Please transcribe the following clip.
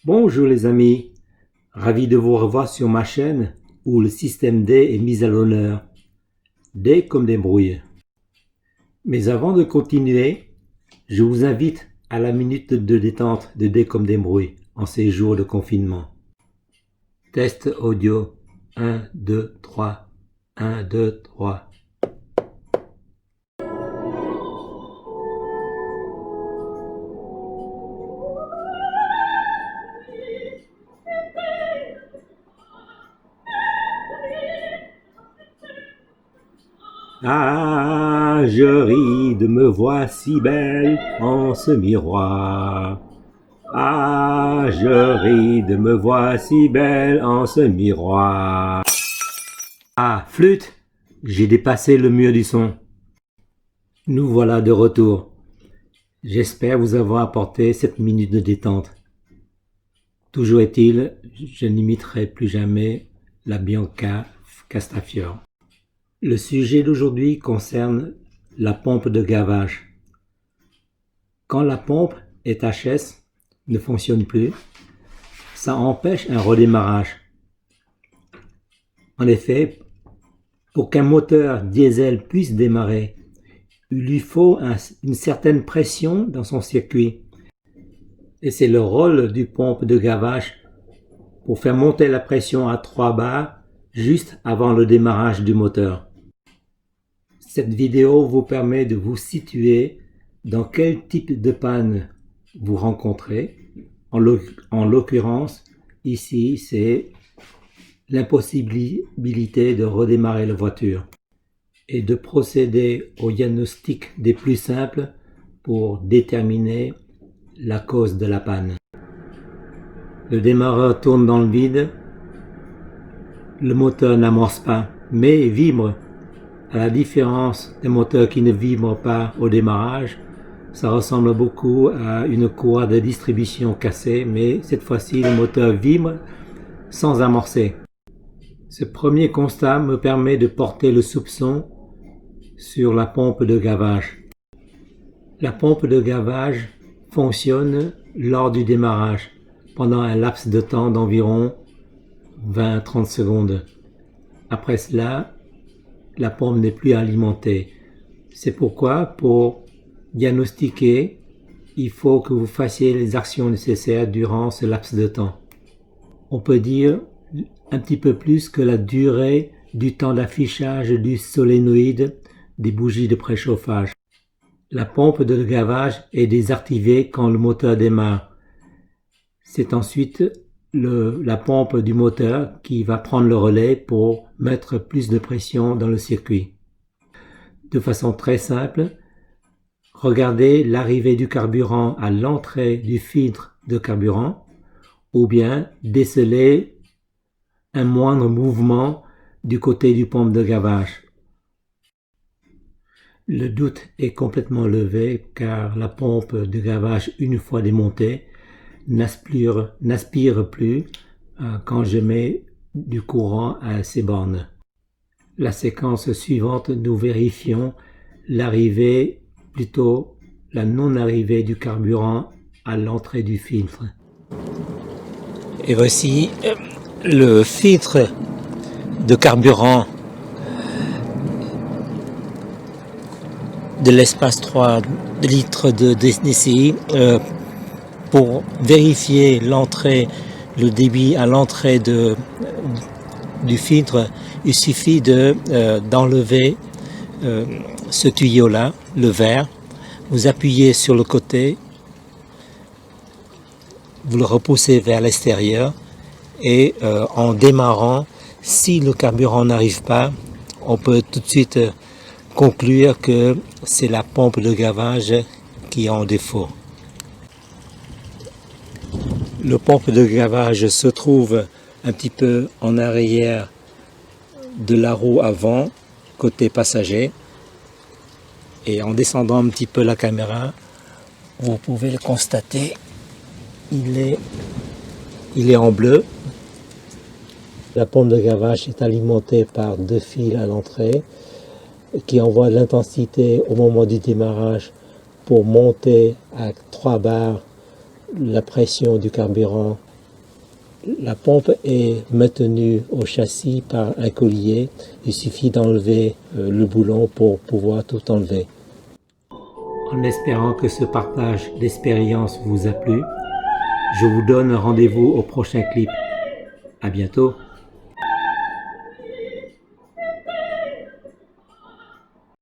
Bonjour les amis, ravi de vous revoir sur ma chaîne où le système D est mis à l'honneur. D comme débrouille. Mais avant de continuer, je vous invite à la minute de détente de D comme débrouille en ces jours de confinement. Test audio 1, 2, 3. 1, 2, 3. Ah, je ris de me voir si belle en ce miroir. Ah, je ris de me voir si belle en ce miroir. Ah, flûte, j'ai dépassé le mur du son. Nous voilà de retour. J'espère vous avoir apporté cette minute de détente. Toujours est-il, je n'imiterai plus jamais la Bianca Castafiore. Le sujet d'aujourd'hui concerne la pompe de gavage. Quand la pompe HS ne fonctionne plus, ça empêche un redémarrage. En effet, pour qu'un moteur diesel puisse démarrer, il lui faut une certaine pression dans son circuit. Et c'est le rôle du pompe de gavage pour faire monter la pression à 3 bars juste avant le démarrage du moteur. Cette vidéo vous permet de vous situer dans quel type de panne vous rencontrez. En l'occurrence, ici, c'est l'impossibilité de redémarrer la voiture et de procéder au diagnostic des plus simples pour déterminer la cause de la panne. Le démarreur tourne dans le vide, le moteur n'amorce pas, mais vibre. À la différence des moteurs qui ne vibrent pas au démarrage, ça ressemble beaucoup à une courroie de distribution cassée, mais cette fois-ci le moteur vibre sans amorcer. Ce premier constat me permet de porter le soupçon sur la pompe de gavage. La pompe de gavage fonctionne lors du démarrage, pendant un laps de temps d'environ 20-30 secondes. Après cela, la pompe n'est plus alimentée. C'est pourquoi, pour diagnostiquer, il faut que vous fassiez les actions nécessaires durant ce laps de temps. On peut dire un petit peu plus que la durée du temps d'affichage du solénoïde des bougies de préchauffage. La pompe de gavage est désactivée quand le moteur démarre. C'est ensuite la pompe du moteur qui va prendre le relais pour mettre plus de pression dans le circuit. De façon très simple, regardez l'arrivée du carburant à l'entrée du filtre de carburant ou bien décelez un moindre mouvement du côté du pompe de gavage. Le doute est complètement levé car la pompe de gavage, une fois démontée, n'aspire plus quand je mets du courant à ces bornes. La séquence suivante, nous vérifions l'arrivée, plutôt la non-arrivée du carburant à l'entrée du filtre. Et voici le filtre de carburant de l'espace 3 litres de DCI. Pour vérifier l'entrée, le débit à l'entrée du filtre, il suffit d'enlever ce tuyau-là, le vert. Vous appuyez sur le côté, vous le repoussez vers l'extérieur et en démarrant, si le carburant n'arrive pas, on peut tout de suite conclure que c'est la pompe de gavage qui est en défaut. Le pompe de gavage se trouve un petit peu en arrière de la roue avant, côté passager. Et en descendant un petit peu la caméra, vous pouvez le constater, il est en bleu. La pompe de gavage est alimentée par 2 fils à l'entrée qui envoient l'intensité au moment du démarrage pour monter à 3 bars la pression du carburant La pompe est maintenue au châssis par un collier. Il suffit d'enlever le boulon pour pouvoir tout enlever. En espérant que ce partage d'expérience vous a plu, je vous donne rendez-vous au prochain clip. À bientôt.